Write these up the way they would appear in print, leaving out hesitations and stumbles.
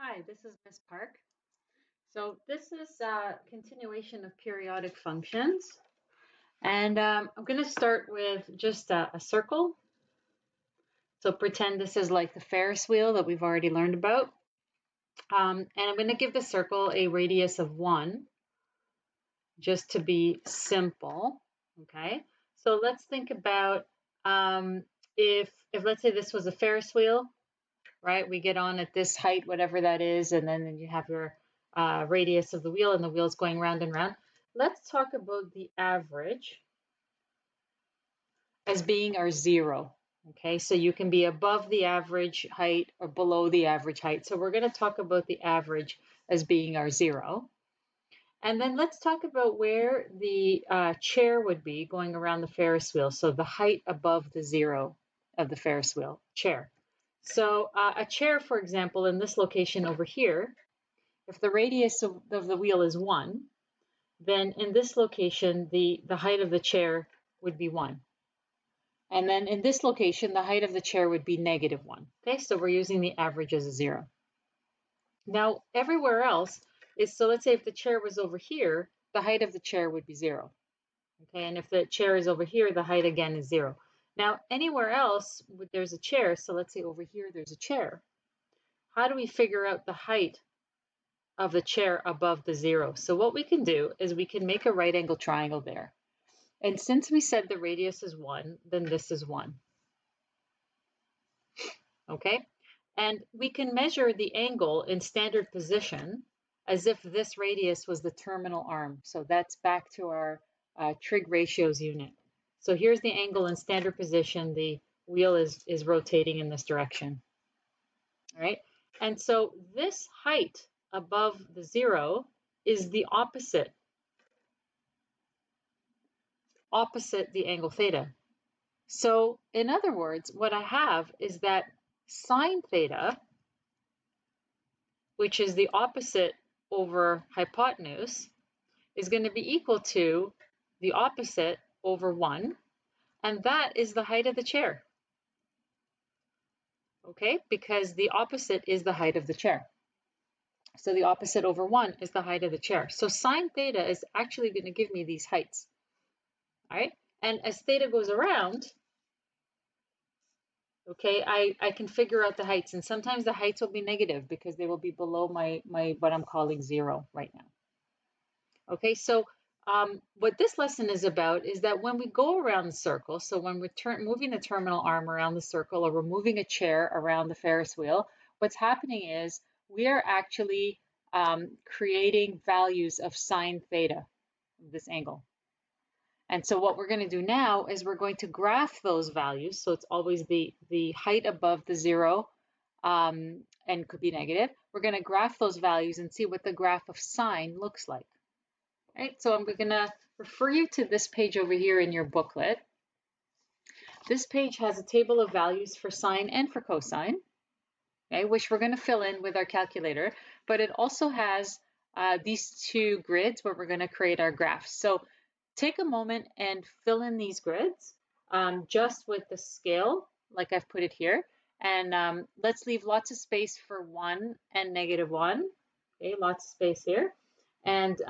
Hi, this is Miss Park. So this is a continuation of periodic functions. And I'm going to start with just a circle. So pretend this is like the Ferris wheel that we've already learned about. And I'm going to give the circle a radius of 1, just to be simple. Okay, so let's think about if let's say this was a Ferris wheel, right? We get on at this height, whatever that is, and then you have your radius of the wheel, and the wheel's going round and round. Let's talk about the average as being our 0. Okay, so you can be above the average height or below the average height. So we're going to talk about the average as being our 0. And then let's talk about where the chair would be going around the Ferris wheel. So the height above the 0 of the Ferris wheel, chair. So a chair, for example, in this location over here, if the radius of the wheel is 1, then in this location, the height of the chair would be 1. And then in this location, the height of the chair would be -1. Okay, so we're using the average as a 0. Now, everywhere else is, so let's say if the chair was over here, the height of the chair would be 0. Okay, and if the chair is over here, the height again is 0. Now, anywhere else, there's a chair, so let's say over here there's a chair. How do we figure out the height of the chair above the 0? So what we can do is we can make a right angle triangle there. And since we said the radius is 1, then this is 1. Okay, and we can measure the angle in standard position as if this radius was the terminal arm. So that's back to our trig ratios unit. So here's the angle in standard position. The wheel is rotating in this direction. All right, and so this height above the 0 is the opposite the angle theta. So in other words, what I have is that sine theta, which is the opposite over hypotenuse, is going to be equal to the opposite over 1, and that is the height of the chair. Okay, because the opposite is the height of the chair. So the opposite over 1 is the height of the chair. So sine theta is actually going to give me these heights. All right, and as theta goes around, okay, I can figure out the heights, and sometimes the heights will be negative because they will be below my what I'm calling 0 right now. Okay, so what this lesson is about is that when we go around the circle, so when we're moving the terminal arm around the circle, or we're moving a chair around the Ferris wheel, what's happening is we are actually creating values of sine theta, this angle. And so what we're going to do now is we're going to graph those values. So it's always the height above the 0 and could be negative. We're going to graph those values and see what the graph of sine looks like. All right, so I'm going to refer you to this page over here in your booklet. This page has a table of values for sine and for cosine, okay, which we're going to fill in with our calculator. But it also has these 2 grids where we're going to create our graphs. So take a moment and fill in these grids just with the scale, like I've put it here. And let's leave lots of space for 1 and -1. Okay, lots of space here. And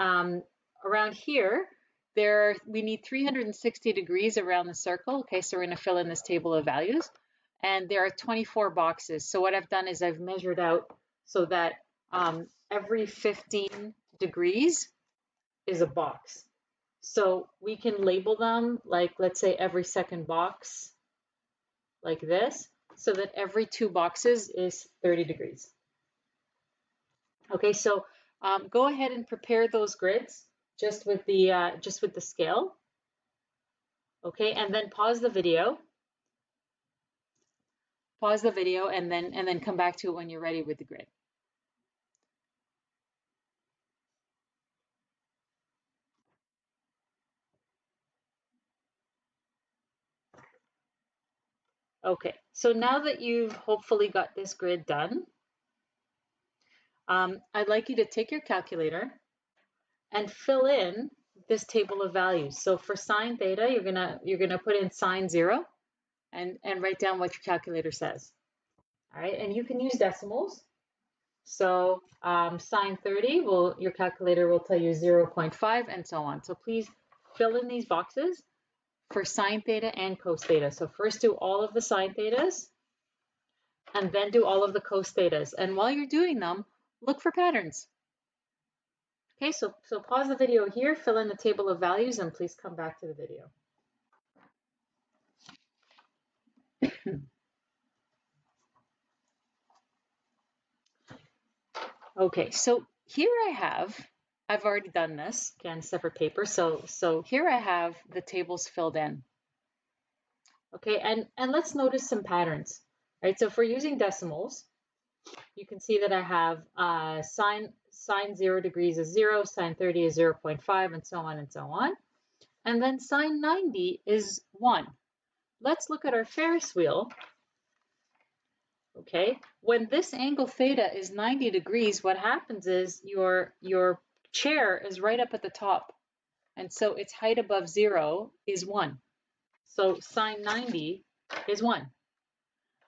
around here, we need 360 degrees around the circle. Okay, so we're going to fill in this table of values. And there are 24 boxes. So what I've done is I've measured out so that every 15 degrees is a box. So we can label them, like, let's say every second box, like this, so that every 2 boxes is 30 degrees. Okay, so go ahead and prepare those grids just with the scale. Okay, and then pause the video. Pause the video and then come back to it when you're ready with the grid. Okay, so now that you've hopefully got this grid done, I'd like you to take your calculator and fill in this table of values. So for sine theta, you're gonna put in sine 0 and write down what your calculator says. All right, and you can use decimals. So sine 30, your calculator will tell you 0.5 and so on. So please fill in these boxes for sine theta and cos theta. So first do all of the sine thetas and then do all of the cos thetas. And while you're doing them, look for patterns. Okay, so pause the video here, fill in the table of values, and please come back to the video. Okay, so here I've already done this, again, separate paper. So here I have the tables filled in. Okay, and let's notice some patterns, right? So if we're using decimals, you can see that I have sine 0 degrees is 0, sine 30 is 0.5, and so on and so on. And then sine 90 is 1. Let's look at our Ferris wheel. Okay, when this angle theta is 90 degrees, what happens is your chair is right up at the top. And so its height above 0 is 1. So sine 90 is 1.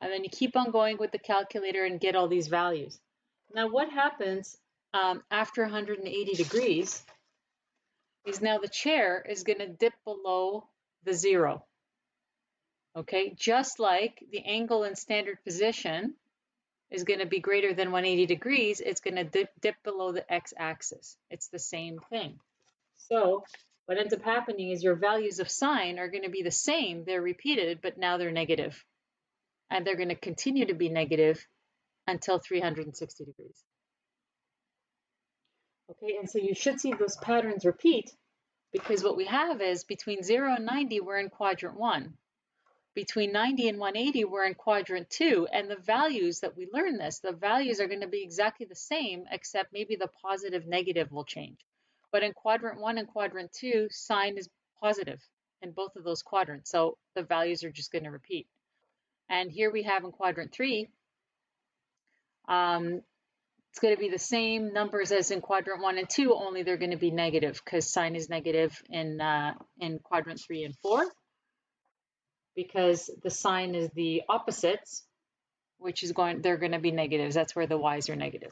And then you keep on going with the calculator and get all these values. Now what happens after 180 degrees is now the chair is going to dip below the 0. Okay, just like the angle in standard position is going to be greater than 180 degrees, it's going to dip below the x-axis. It's the same thing. So what ends up happening is your values of sine are going to be the same. They're repeated, but now they're negative. And they're going to continue to be negative until 360 degrees. Okay, and so you should see those patterns repeat because what we have is between 0 and 90, we're in quadrant 1. Between 90 and 180, we're in quadrant 2, and the values that we learn this, the values are going to be exactly the same, except maybe the positive negative will change. But in quadrant 1 and quadrant 2, sine is positive in both of those quadrants, so the values are just going to repeat. And here we have in quadrant 3, it's going to be the same numbers as in quadrant 1 and 2, only they're going to be negative because sine is negative in quadrant 3 and 4. Because the sine is the opposites, which is they're going to be negatives. That's where the y's are negative.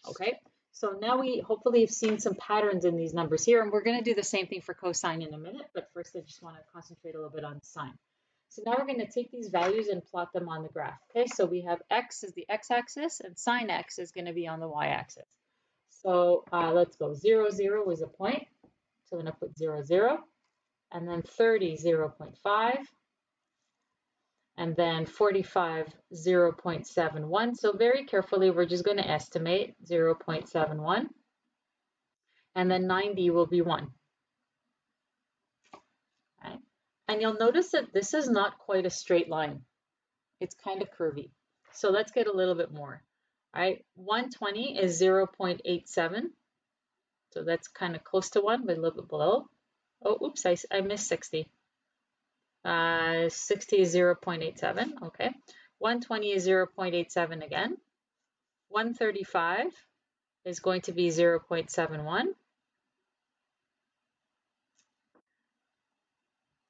Okay, so now we hopefully have seen some patterns in these numbers here, and we're going to do the same thing for cosine in a minute, but first I just want to concentrate a little bit on sine. So now we're going to take these values and plot them on the graph. Okay, so we have x is the x-axis, and sine x is going to be on the y-axis. So let's go 0, 0 is a point, so I'm going to put 0, 0, and then 30, 0.5, and then 45, 0.71. So very carefully, we're just going to estimate 0.71. And then 90 will be 1. Okay. And you'll notice that this is not quite a straight line. It's kind of curvy. So let's get a little bit more. All right, 120 is 0.87. So that's kind of close to 1, but a little bit below. Oh, oops, I missed 60. 60 is 0.87, okay. 120 is 0.87 again. 135 is going to be 0.71.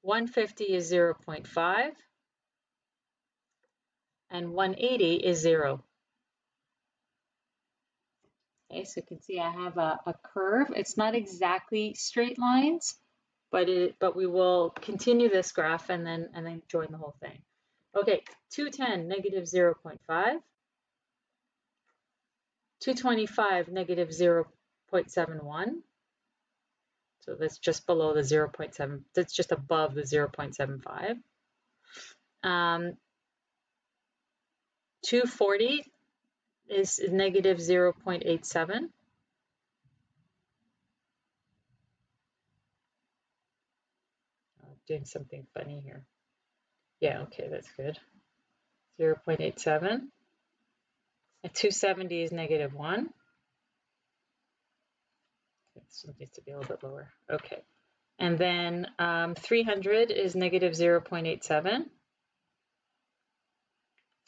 150 is 0.5. And 180 is 0. Okay, so you can see I have a curve. It's not exactly straight lines, but we will continue this graph and then join the whole thing. Okay, 210, negative 0.5. 225, negative 0.71. So that's just below the 0.7, that's just above the 0.75. 240 is negative 0.87. Doing something funny here. Yeah, okay, that's good. 0.87. And 270 is negative 1. This one needs to be a little bit lower. Okay. And then 300 is negative 0.87.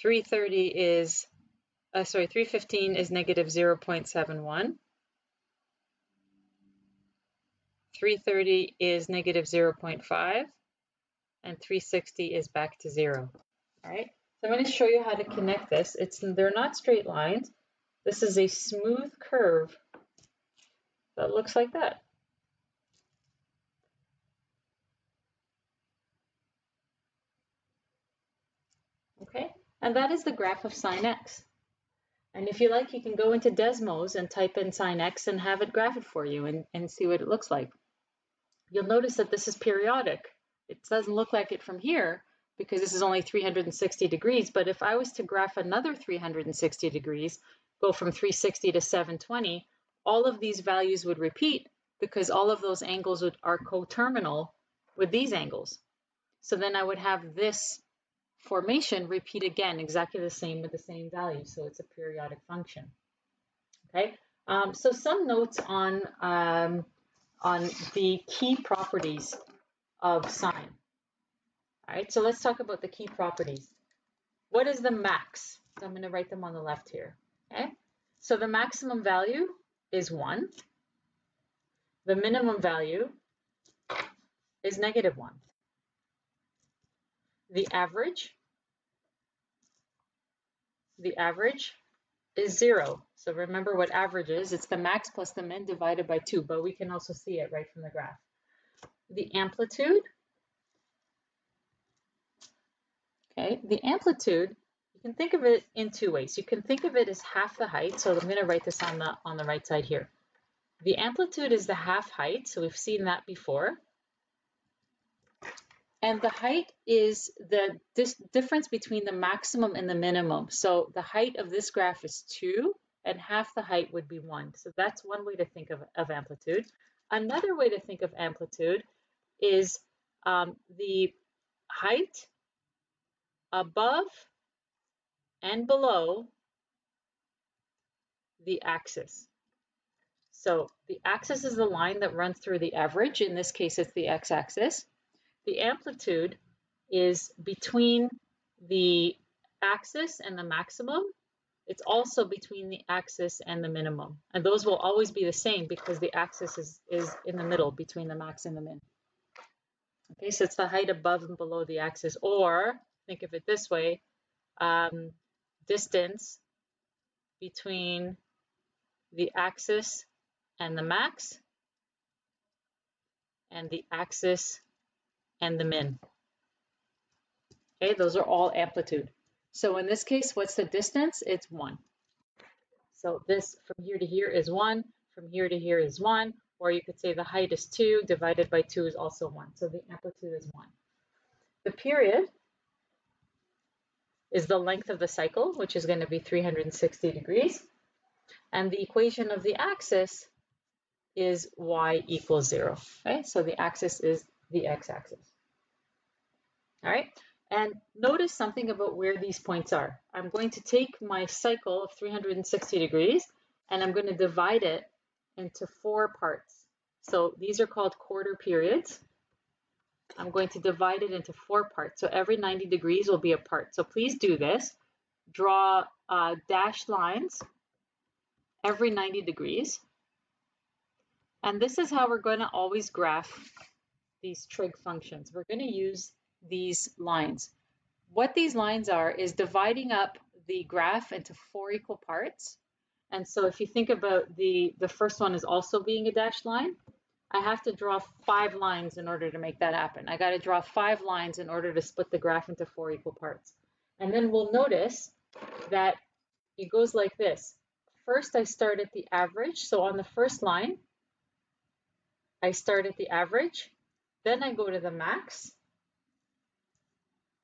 330 is, 315 is negative 0.71. 330 is negative 0.5. And 360 is back to 0. All right. So I'm going to show you how to connect this. They're not straight lines, This is a smooth curve that looks like that. Okay, and that is the graph of sine x. And if you like, you can go into Desmos and type in sine x and have it graph it for you and see what it looks like. You'll notice that this is periodic. It doesn't look like it from here because this is only 360 degrees, but if I was to graph another 360 degrees, go from 360 to 720, all of these values would repeat because all of those angles are coterminal with these angles. So then I would have this formation repeat again, exactly the same with the same value. So it's a periodic function. Okay. So some notes on the key properties of sine. All right. So let's talk about the key properties. What is the max? So I'm going to write them on the left here. Okay. So the maximum value is 1. The minimum value is -1. The average is 0. So remember what average is. It's the max plus the min divided by 2, but we can also see it right from the graph. The amplitude, okay, the amplitude, you can think of it in 2 ways. You can think of it as half the height. So I'm going to write this on the right side here. The amplitude is the half height, so we've seen that before. And the height is the difference between the maximum and the minimum. So the height of this graph is 2, and half the height would be 1. So that's one way to think of amplitude. Another way to think of amplitude is the height above and below the axis. So the axis is the line that runs through the average. In this case, it's the x-axis. The amplitude is between the axis and the maximum. It's also between the axis and the minimum. And those will always be the same because the axis is in the middle between the max and the min. Okay, so it's the height above and below the axis. Or think of it this way, distance between the axis and the max and the axis and the min. Okay, those are all amplitude. So in this case, what's the distance? It's 1. So this from here to here is 1, from here to here is 1, or you could say the height is 2 divided by 2 is also 1. So the amplitude is 1. The period is the length of the cycle, which is going to be 360 degrees. And the equation of the axis is y equals 0. Okay, so the axis is the x-axis. All right, and notice something about where these points are. I'm going to take my cycle of 360 degrees and I'm going to divide it into 4 parts. So these are called quarter periods. I'm going to divide it into 4 parts. So every 90 degrees will be a part. So please do this. Draw dashed lines every 90 degrees. And this is how we're going to always graph these trig functions. We're going to use these lines. What these lines are is dividing up the graph into 4 equal parts. And so if you think about the first one is also being a dashed line, I have to draw 5 lines in order to make that happen. I got to draw 5 lines in order to split the graph into 4 equal parts. And then we'll notice that it goes like this. First, I start at the average. So on the first line, I start at the average. Then I go to the max,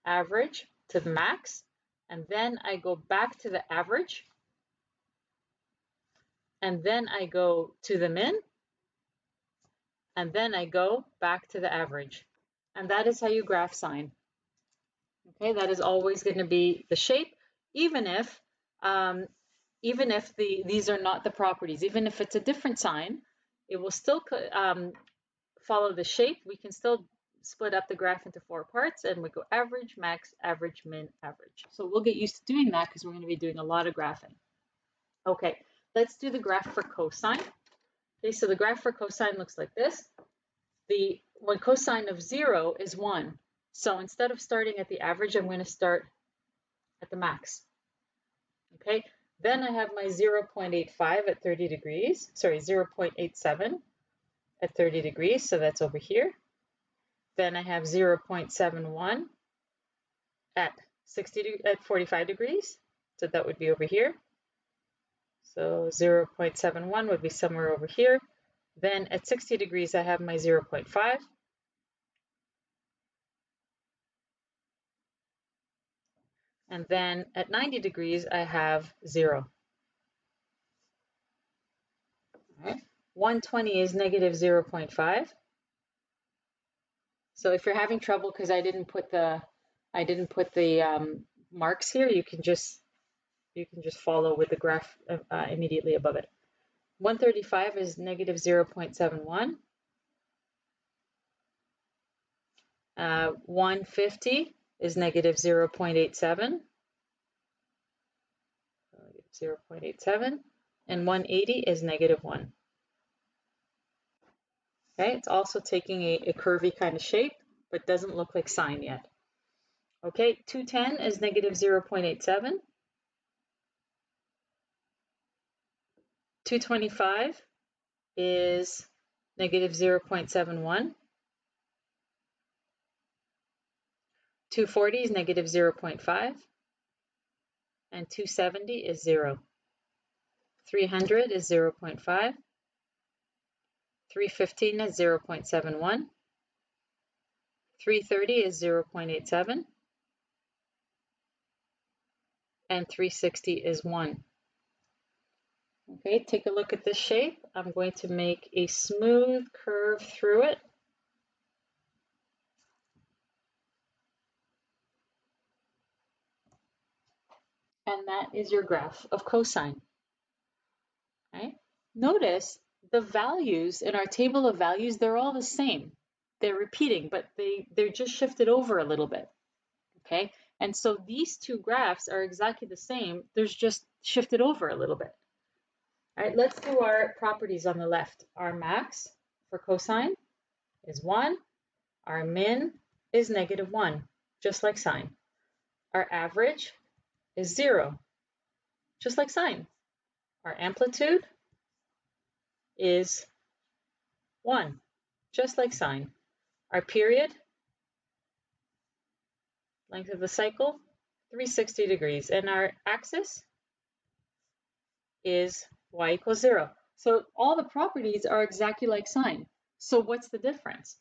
average to the max, and then I go back to the average, and then I go to the min, and then I go back to the average. And that is how you graph sine. Okay, that is always going to be the shape, even if these are not the properties. Even if it's a different sign, it will still follow the shape. We can still split up the graph into 4 parts, and we go average, max, average, min, average. So we'll get used to doing that because we're going to be doing a lot of graphing. Okay, let's do the graph for cosine. Okay, so the graph for cosine looks like this. When cosine of 0 is 1. So instead of starting at the average, I'm going to start at the max. Okay, Then I have my 0.85 at 30 degrees, sorry, 0.87 at 30 degrees, so that's over here. Then I have 0.71 at 45 degrees, so that would be over here. So 0.71 would be somewhere over here. Then at 60 degrees, I have my 0.5. And then at 90 degrees, I have 0. All right. 120 is negative 0.5. So if you're having trouble because I didn't put the marks here, you can just follow with the graph immediately above it. 135 is negative 0.71. 150 is negative 0.87. 0.87. And 180 is negative 1. Okay, it's also taking a curvy kind of shape, but doesn't look like sine yet. Okay, 210 is negative 0.87. 225 is negative 0.71. 240 is negative 0.5. And 270 is 0. 300 is 0.5. 315 is 0.71. 330 is 0.87. And 360 is 1. Okay, take a look at this shape. I'm going to make a smooth curve through it. And that is your graph of cosine. Okay? Notice the values in our table of values, they're all the same. They're repeating, but they're just shifted over a little bit. Okay, and so these two graphs are exactly the same. There's just shifted over a little bit. All right, let's do our properties on the left. Our max for cosine is 1. Our min is negative 1, just like sine. Our average is 0, just like sine. Our amplitude is 1, just like sine. Our period, length of the cycle, 360 degrees. And our axis is y equals 0. So all the properties are exactly like sine. So what's the difference?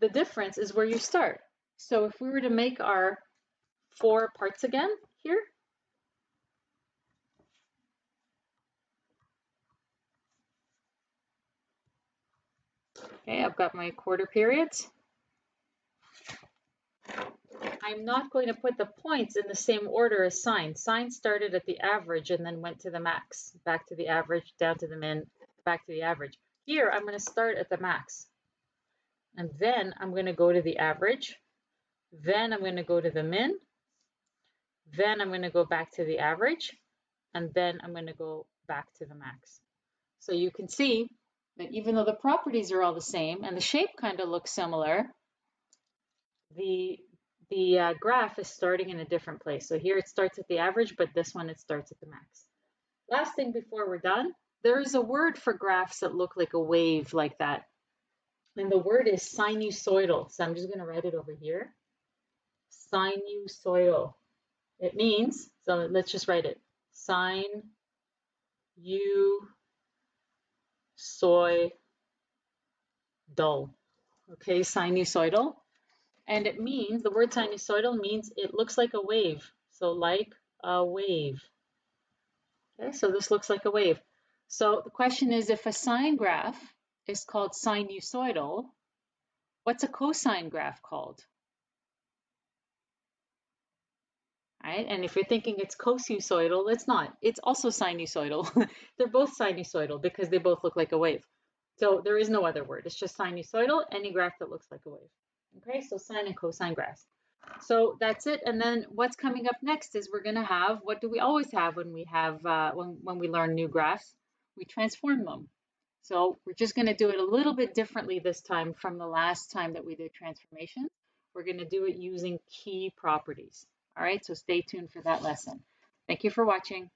The difference is where you start. So if we were to make our 4 parts again here, okay, I've got my quarter periods. I'm not going to put the points in the same order as sine. Sine started at the average and then went to the max, back to the average, down to the min, back to the average. Here, I'm going to start at the max. And then I'm going to go to the average. Then I'm going to go to the min. Then I'm going to go back to the average. And then I'm going to go back to the max. So you can see that even though the properties are all the same and the shape kind of looks similar, the graph is starting in a different place. So here it starts at the average, but this one it starts at the max. Last thing before we're done, there is a word for graphs that look like a wave like that. And the word is sinusoidal. So I'm just going to write it over here. Sinusoidal. It means, so let's just write it. Sinusoidal. Okay, sinusoidal. And it means, the word sinusoidal means it looks like a wave. So like a wave. Okay, so this looks like a wave. So the question is, if a sine graph is called sinusoidal, what's a cosine graph called? Right? And if you're thinking it's cosinusoidal, it's not. It's also sinusoidal. They're both sinusoidal because they both look like a wave. So there is no other word. It's just sinusoidal, any graph that looks like a wave. Okay, so sine and cosine graphs. So that's it. And then what's coming up next is we're going to have, what do we always have when we have, when we learn new graphs? We transform them. So we're just going to do it a little bit differently this time from the last time that we did transformation. We're going to do it using key properties. All right, so stay tuned for that lesson. Thank you for watching.